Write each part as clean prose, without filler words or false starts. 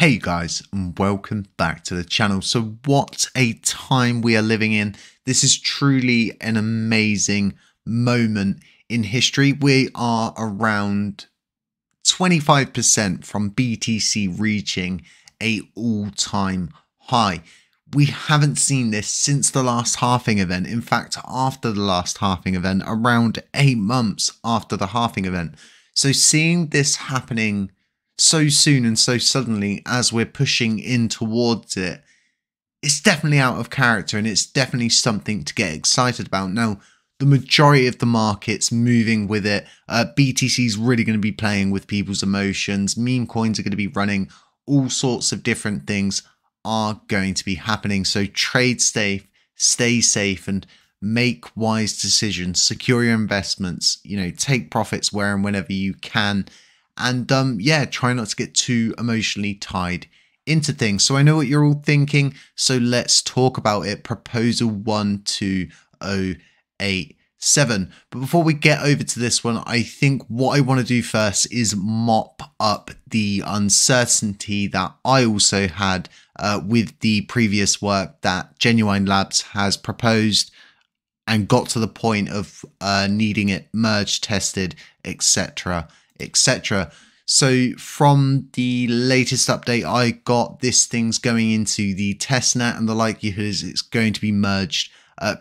Hey guys, and welcome back to the channel. So what a time we are living in. This is truly an amazing moment in history. We are around 25% from BTC reaching a all-time high. We haven't seen this since the last halving event. In fact, after the last halving event, around 8 months after the halving event. So seeing this happening so soon and so suddenly as we're pushing in towards it, it's definitely out of character, and it's definitely something to get excited about. Now, the majority of the market's moving with it. BTC is really going to be playing with people's emotions. Meme coins are going to be running. All sorts of different things are going to be happening. So trade safe, stay safe, and make wise decisions. Secure your investments. Take profits where and whenever you can. And yeah, try not to get too emotionally tied into things. So I know what you're all thinking, so let's talk about it. Proposal 12087. But before we get over to this one, I think what I want to do first is mop up the uncertainty that I also had with the previous work that Genuine Labs has proposed and got to the point of needing it merged, tested, etc. etc. So from the latest update I got, this thing's going into the testnet, and the likelihood is it's going to be merged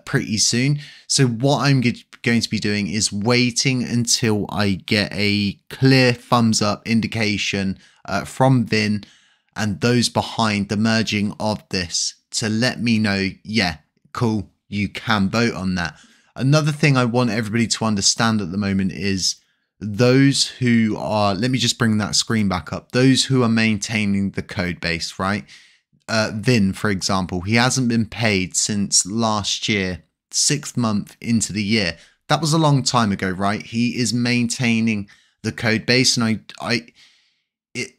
pretty soon. So what I'm going to be doing is waiting until I get a clear thumbs up indication from Vin and those behind the merging of this to let me know, yeah, cool, you can vote on that. Another thing I want everybody to understand at the moment is those who are, let me just bring that screen back up, those who are maintaining the code base, right? Vin, for example, he hasn't been paid since last year, 6th month into the year. That was a long time ago, right? He is maintaining the code base, and it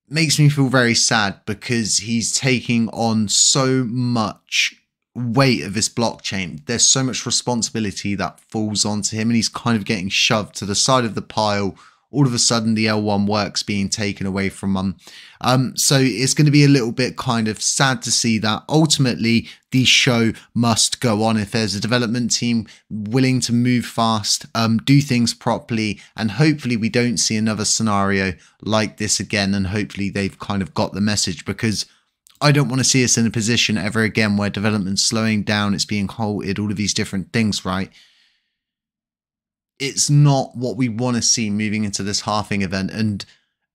makes me feel very sad because he's taking on so much weight of this blockchain. There's so much responsibility that falls onto him, and he's kind of getting shoved to the side of the pile. All of a sudden the L1 work's being taken away from him. So it's going to be a little bit kind of sad to see that ultimately the show must go on. If there's a development team willing to move fast, do things properly, and hopefully we don't see another scenario like this again, and hopefully they've kind of got the message, because I don't want to see us in a position ever again where development's slowing down, it's being halted, all of these different things, right? It's not what we want to see moving into this halving event. And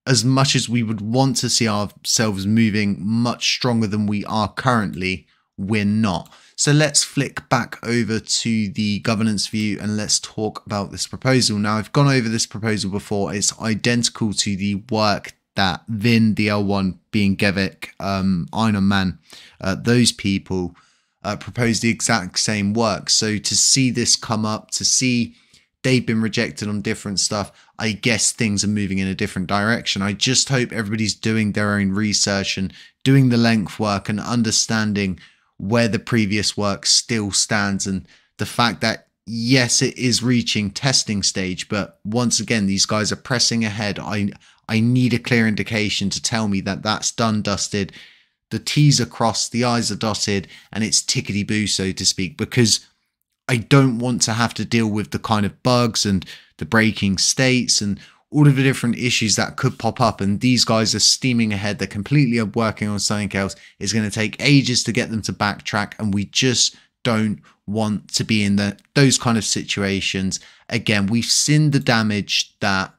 as much as we would want to see ourselves moving much stronger than we are currently, we're not. So let's flick back over to the governance view and let's talk about this proposal. Now, I've gone over this proposal before. It's identical to the work that Vin, the L1 being Gevik, Iron Man, those people proposed the exact same work. So to see this come up, to see they've been rejected on different stuff, I guess things are moving in a different direction. I just hope everybody's doing their own research and doing the length work and understanding where the previous work still stands, and the fact that yes, it is reaching testing stage, but once again, these guys are pressing ahead. I need a clear indication to tell me that that's done, dusted, the T's are crossed, the I's are dotted, and it's tickety-boo, so to speak, because I don't want to have to deal with the kind of bugs and the breaking states and all of the different issues that could pop up. And these guys are steaming ahead. They're completely working on something else. It's going to take ages to get them to backtrack, and we just don't want to be in those kind of situations. Again, we've seen the damage that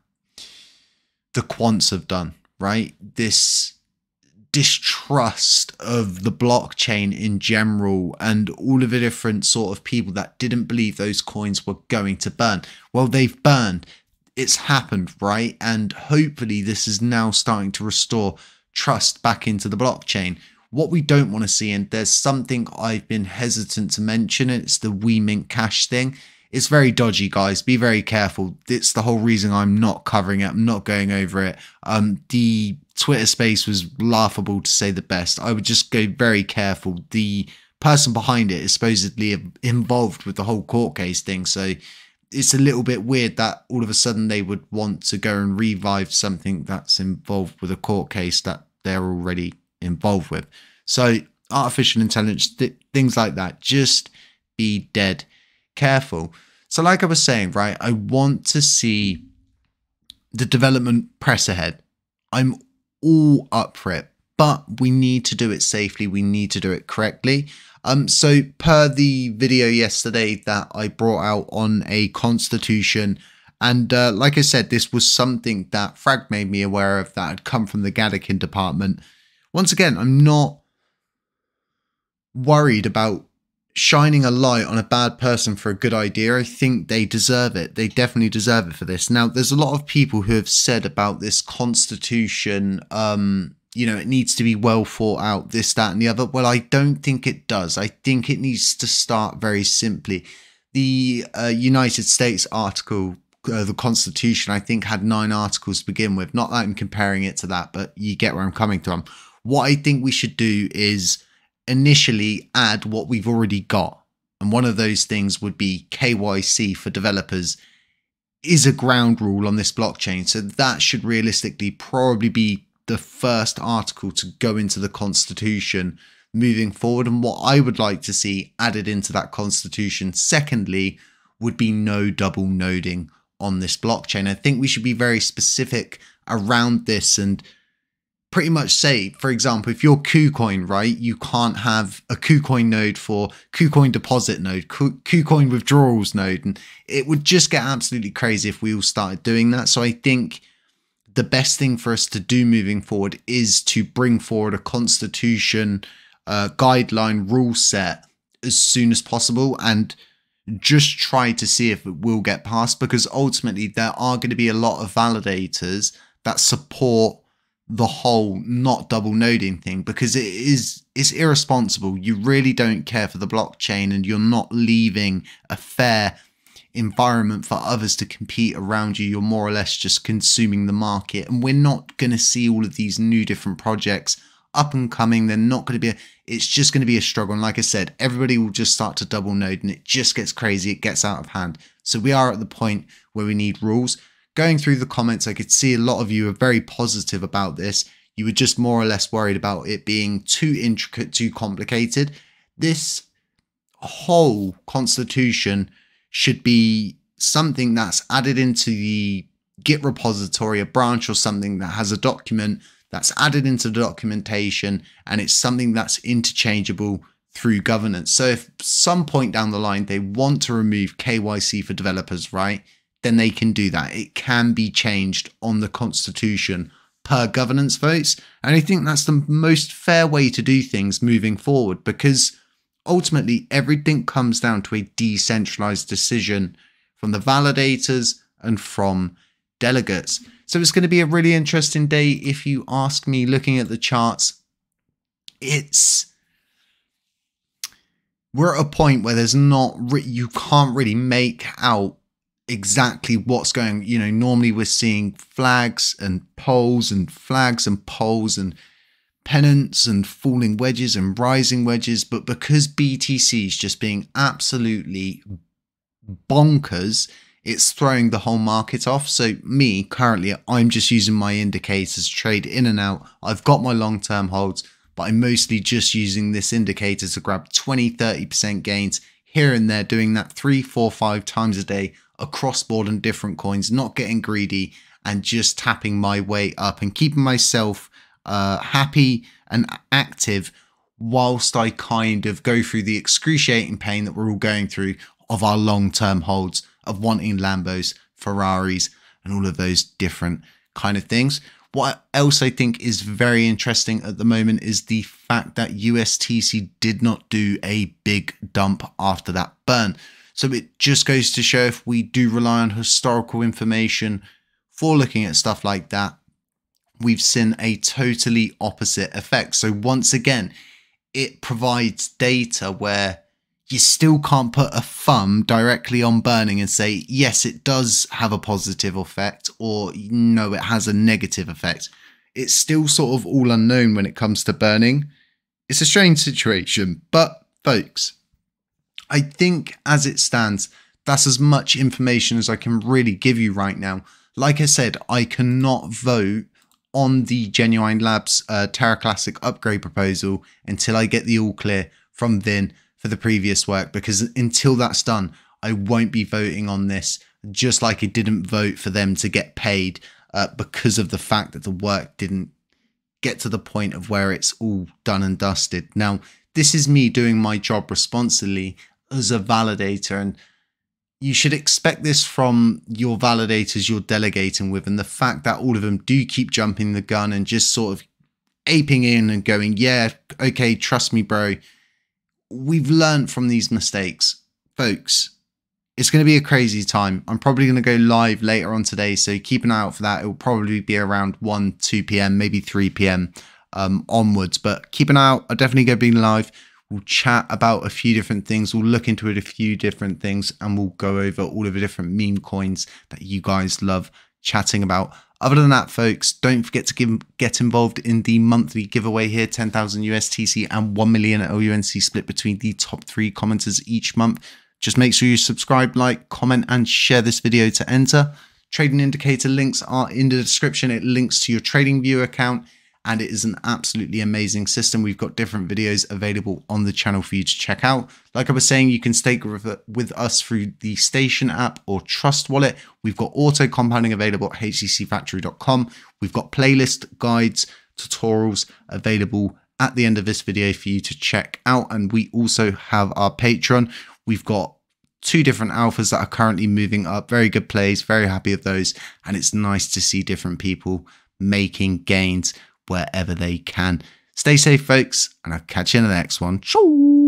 the quants have done, right? This distrust of the blockchain in general, and all of the different sort of people that didn't believe those coins were going to burn. Well, they've burned. It's happened, right? And hopefully this is now starting to restore trust back into the blockchain. What we don't want to see, and there's something I've been hesitant to mention, it's the We Mint Cash thing. It's very dodgy, guys. Be very careful. It's the whole reason I'm not covering it. I'm not going over it. The Twitter space was laughable, to say the best. I would just go very careful. The person behind it is supposedly involved with the whole court case thing. So it's a little bit weird that all of a sudden they would want to go and revive something that's involved with a court case that they're already involved with. So artificial intelligence, things like that, just be dead careful. So like I was saying, right, I want to see the development press ahead. I'm all up for it, but we need to do it safely. We need to do it correctly. So per the video yesterday that I brought out on a constitution, and like I said, this was something that Frag made me aware of that had come from the Gadikin department. Once again, I'm not worried about shining a light on a bad person for a good idea. I think they deserve it. They definitely deserve it for this. Now, there's a lot of people who have said about this constitution, you know, it needs to be well thought out, this, that, and the other. Well, I don't think it does. I think it needs to start very simply. The United States article, the Constitution, I think had 9 articles to begin with. Not that I'm comparing it to that, but you get where I'm coming from. What I think we should do is initially add what we've already got. And one of those things would be KYC for developers is a ground rule on this blockchain. So that should realistically probably be the first article to go into the constitution moving forward. And what I would like to see added into that constitution, secondly, would be no double noding on this blockchain. I think we should be very specific around this and pretty much say, for example, if you're KuCoin, right, you can't have a KuCoin node for KuCoin deposit node, KuCoin withdrawals node, and it would just get absolutely crazy if we all started doing that. So I think the best thing for us to do moving forward is to bring forward a constitution guideline rule set as soon as possible and just try to see if it will get passed, because ultimately there are going to be a lot of validators that support the whole not double noding thing, because it's irresponsible. You really don't care for the blockchain and you're not leaving a fair environment for others to compete around you. You're more or less just consuming the market, and we're not going to see all of these new different projects up and coming. They're not going to be it's just going to be a struggle, and like I said, everybody will just start to double node and it just gets crazy. It gets out of hand. So we are at the point where we need rules. Going through the comments, I could see a lot of you are very positive about this. You were just more or less worried about it being too intricate, too complicated. This whole constitution should be something that's added into the Git repository, a branch or something that has a document that's added into the documentation, and it's something that's interchangeable through governance. So if some point down the line they want to remove KYC for developers, right, then they can do that. It can be changed on the constitution per governance votes. And I think that's the most fair way to do things moving forward, because ultimately everything comes down to a decentralized decision from the validators and from delegates. So it's going to be a really interesting day if you ask me. Looking at the charts, we're at a point where there's you can't really make out exactly what's going. You know, normally we're seeing flags and poles and flags and poles and pennants and falling wedges and rising wedges, but because BTC is just being absolutely bonkers, it's throwing the whole market off. So me currently, I'm just using my indicators to trade in and out. I've got my long-term holds, but I'm mostly just using this indicator to grab 20-30% gains here and there, doing that 3, 4, 5 times a day across board on different coins, not getting greedy and just tapping my way up and keeping myself happy and active whilst I kind of go through the excruciating pain that we're all going through of our long-term holds of wanting Lambos, Ferraris, and all of those different kind of things. What else I think is very interesting at the moment is the fact that USTC did not do a big dump after that burn. So it just goes to show, if we do rely on historical information for looking at stuff like that, we've seen a totally opposite effect. So once again, it provides data where you still can't put a thumb directly on burning and say, yes, it does have a positive effect, or no, it has a negative effect. It's still sort of all unknown when it comes to burning. It's a strange situation, but folks, I think as it stands, that's as much information as I can really give you right now. Like I said, I cannot vote on the Genuine Labs Terra Classic upgrade proposal until I get the all clear from Vin for the previous work, because until that's done, I won't be voting on this, just like I didn't vote for them to get paid because of the fact that the work didn't get to the point of where it's all done and dusted. Now, this is me doing my job responsibly as a validator, and you should expect this from your validators you're delegating with, and the fact that all of them do keep jumping the gun and just sort of aping in and going, yeah, okay, trust me, bro. We've learned from these mistakes, folks. It's going to be a crazy time. I'm probably going to go live later on today, so keep an eye out for that. It will probably be around 1, 2 p.m, maybe 3 p.m. Onwards, but keep an eye out. I'll definitely go be live. We'll chat about a few different things. We'll look into it a few different things, and we'll go over all of the different meme coins that you guys love chatting about. Other than that, folks, don't forget to get involved in the monthly giveaway here, 10,000 USTC and 1 million LUNC split between the top 3 commenters each month. Just make sure you subscribe, like, comment, and share this video to enter. Trading indicator links are in the description. It links to your TradingView account, and it is an absolutely amazing system. We've got different videos available on the channel for you to check out. Like I was saying, you can stake with us through the Station app or Trust Wallet. We've got auto compounding available at hgcfactory.com. We've got playlist, guides, tutorials available at the end of this video for you to check out. And we also have our Patreon. We've got 2 different alphas that are currently moving up. Very good plays, very happy with those. And it's nice to see different people making gains wherever they can. Stay safe, folks, and I'll catch you in the next one. Ciao.